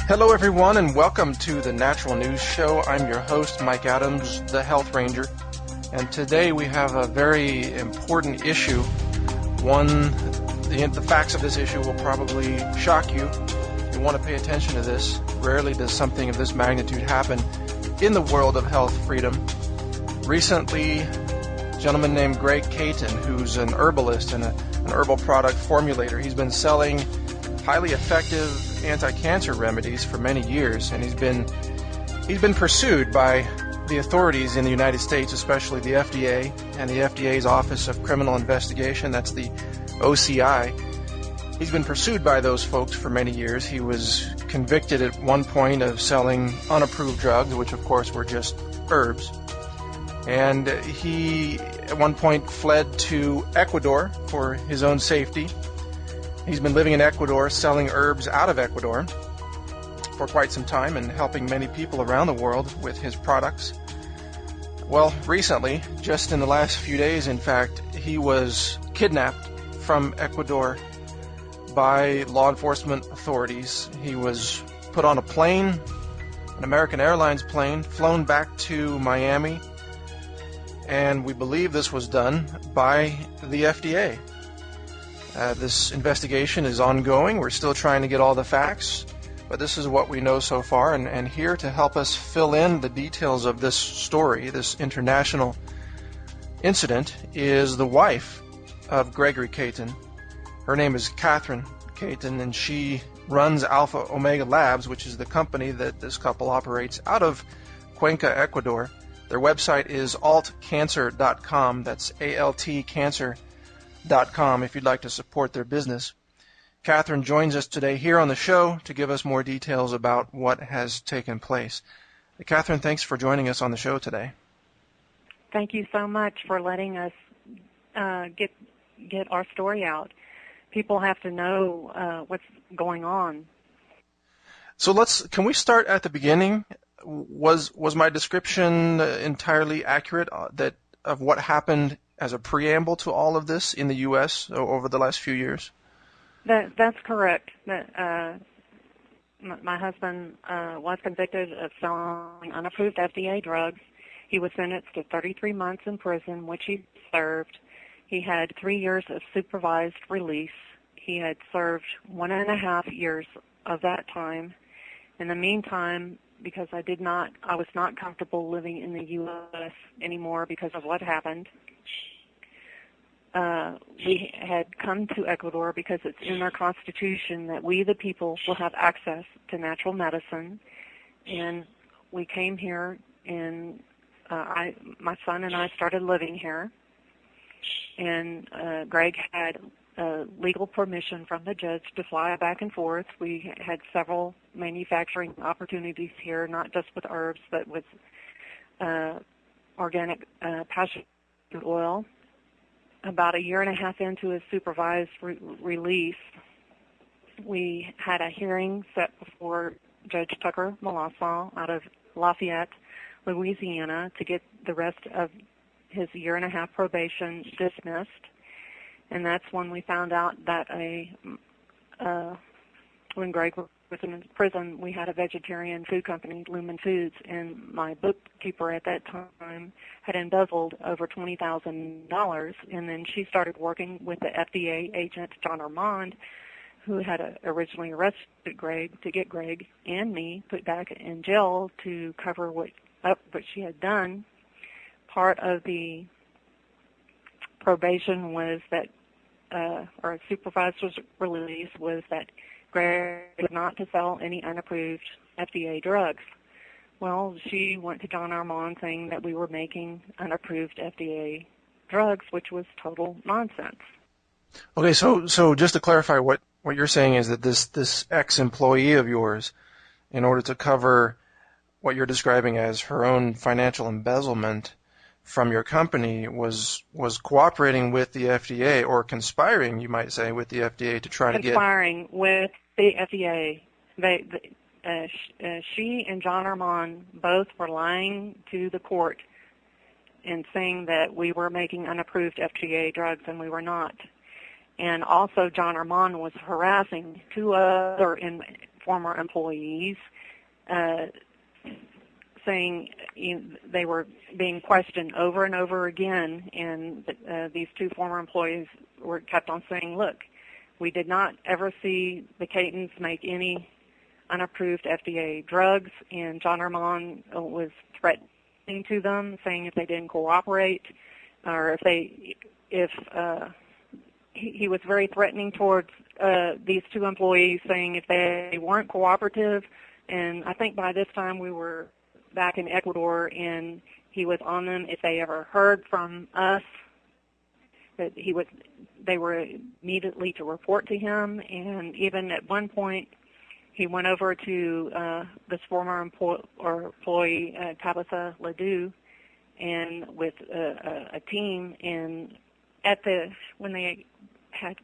Hello everyone and welcome to the Natural News Show. I'm your host, Mike Adams, the Health Ranger. And today we have a very important issue. The facts of this issue will probably shock you. You want to pay attention to this. Rarely does something of this magnitude happen in the world of health freedom. Recently, a gentleman named Greg Caton, who's an herbalist and an herbal product formulator, he's been selling highly effective anti-cancer remedies for many years, and he's been pursued by the authorities in the United States, especially the FDA and the FDA's Office of Criminal Investigation, that's the OCI. He's been pursued by those folks for many years. He was convicted at one point of selling unapproved drugs, which of course were just herbs. And he at one point fled to Ecuador for his own safety. He's been living in Ecuador, selling herbs out of Ecuador for quite some time and helping many people around the world with his products. Well, recently, just in the last few days, in fact, he was kidnapped from Ecuador by law enforcement authorities. He was put on a plane, an American Airlines plane, flown back to Miami, and we believe this was done by the FDA. This investigation is ongoing. We're still trying to get all the facts, but this is what we know so far. And here to help us fill in the details of this story, this international incident, is the wife of Gregory Caton. Her name is Catherine Caton, and she runs Alpha Omega Labs, which is the company that this couple operates out of Cuenca, Ecuador. Their website is altcancer.com. That's altcancer.com if you'd like to support their business. Catherine joins us today here on the show to give us more details about what has taken place. Catherine, thanks for joining us on the show today. Thank you so much for letting us get our story out. People have to know what's going on. So can we start at the beginning? Was my description entirely accurate of what happened as a preamble to all of this in the U.S. over the last few years? That's correct. My husband was convicted of selling unapproved FDA drugs. He was sentenced to 33 months in prison, which he served. He had 3 years of supervised release. He had served 1.5 years of that time. In the meantime, because I was not comfortable living in the U.S. anymore because of what happened, we had come to Ecuador because it's in our Constitution that we, the people, will have access to natural medicine. And we came here, and my son and I started living here. And Greg had legal permission from the judge to fly back and forth. We had several manufacturing opportunities here, not just with herbs, but with organic pasture oil. About 1.5 years into his supervised release, we had a hearing set before Judge Tucker Malassaw out of Lafayette, Louisiana, to get the rest of his 1.5 year probation dismissed. And that's when we found out that when Greg was in prison, we had a vegetarian food company, Lumen Foods, and my bookkeeper at that time had embezzled over $20,000, and then she started working with the FDA agent, John Armand, who had originally arrested Greg, to get Greg and me put back in jail to cover what she had done. Part of the probation was that, or supervised release was that Greg was not to sell any unapproved FDA drugs. Well, she went to John Armand saying that we were making unapproved FDA drugs, which was total nonsense. Okay, so just to clarify, what you're saying is that this ex-employee of yours, in order to cover what you're describing as her own financial embezzlement from your company, was cooperating with the FDA, or conspiring, you might say, with the FDA to try to get... Conspiring with the FDA. She and John Armand both were lying to the court and saying that we were making unapproved FDA drugs, and we were not. And also John Armand was harassing two other former employees, saying they were being questioned over and over again, and these two former employees were kept on saying, look, we did not ever see the Catons make any unapproved FDA drugs, and John Armand was threatening to them, saying if they didn't cooperate, or he was very threatening towards these two employees, saying if they weren't cooperative, and I think by this time we were back in Ecuador, and he was on them if they ever heard from us, that they were immediately to report to him. And even at one point, he went over to this former employee, Tabitha Ledoux, and with a team, and when they had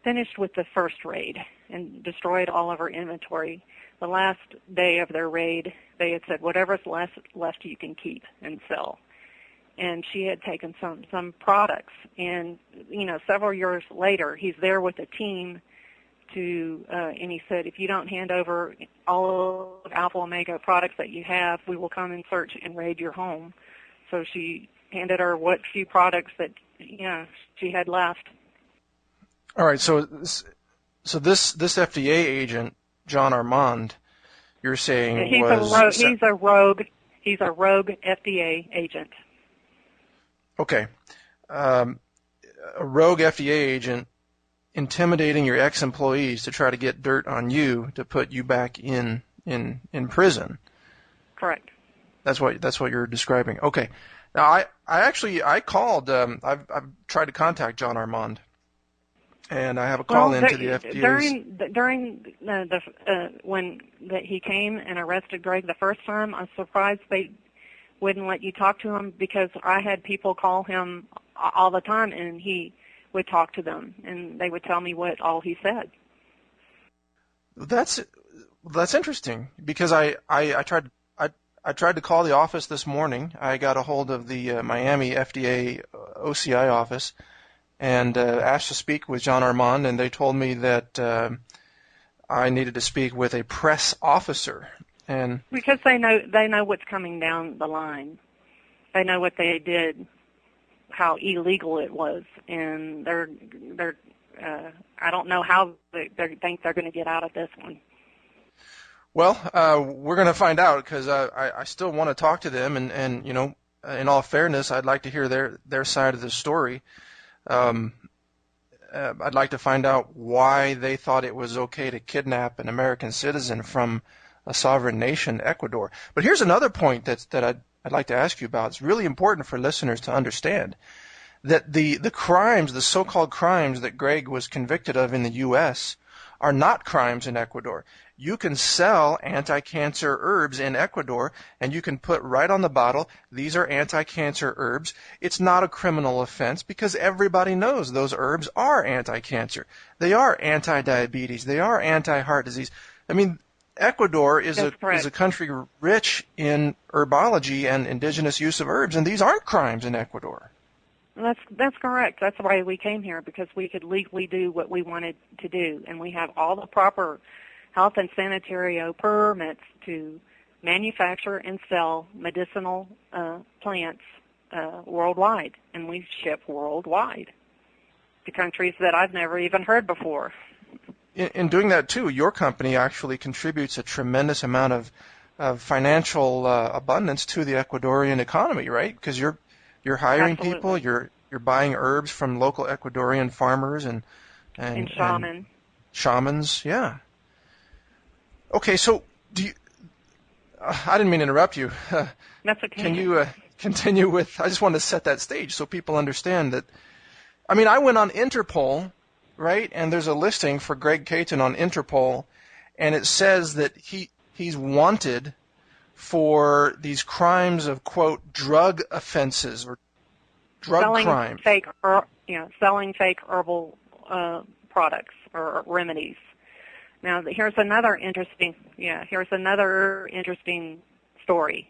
finished with the first raid and destroyed all of her inventory, the last day of their raid, they had said, whatever's left you can keep and sell. And she had taken some products, and several years later, he's there with a team and he said, if you don't hand over all of Alpha Omega products that you have, we will come and search and raid your home. So she handed her what few products that she had left. All right, so this FDA agent, John Armand, you're saying he's a rogue FDA agent. Okay, a rogue FDA agent intimidating your ex-employees to try to get dirt on you to put you back in prison. Correct. That's what you're describing. Okay. Now I called. I've tried to contact John Armand, and I have a call into the FDA. During when he came and arrested Greg the first time, I'm surprised they wouldn't let you talk to him, because I had people call him all the time, and he would talk to them, and they would tell me what all he said. That's interesting, because I tried to call the office this morning. I got a hold of the Miami FDA OCI office and asked to speak with John Armand, and they told me that I needed to speak with a press officer. And because they know what's coming down the line. They know what they did, how illegal it was, and they're I don't know how they think they're going to get out of this one. Well, we're going to find out, because I still want to talk to them, and in all fairness, I'd like to hear their side of the story. I'd like to find out why they thought it was okay to kidnap an American citizen from a sovereign nation, Ecuador. But here's another point that I'd like to ask you about. It's really important for listeners to understand that the crimes, the so-called crimes that Greg was convicted of in the U.S. are not crimes in Ecuador. You can sell anti-cancer herbs in Ecuador, and you can put right on the bottle, these are anti-cancer herbs. It's not a criminal offense, because everybody knows those herbs are anti-cancer. They are anti-diabetes. They are anti-heart disease. I mean, Ecuador is a country rich in herbology and indigenous use of herbs, and these aren't crimes in Ecuador. That's correct. That's why we came here, because we could legally do what we wanted to do, and we have all the proper health and sanitary permits to manufacture and sell medicinal plants worldwide, and we ship worldwide to countries that I've never even heard before. In doing that, too, your company actually contributes a tremendous amount of financial abundance to the Ecuadorian economy, right? Because you're hiring Absolutely. people, you're buying herbs from local Ecuadorian farmers and shamans, yeah. Okay, so I didn't mean to interrupt you. That's okay. Can you continue with? I just wanted to set that stage so people understand that. I mean, I went on Interpol, right? And there's a listing for Greg Caton on Interpol, and it says that he's wanted for these crimes of, quote, drug offenses or drug crimes. Selling fake herbal products or remedies. Now, here's another interesting story.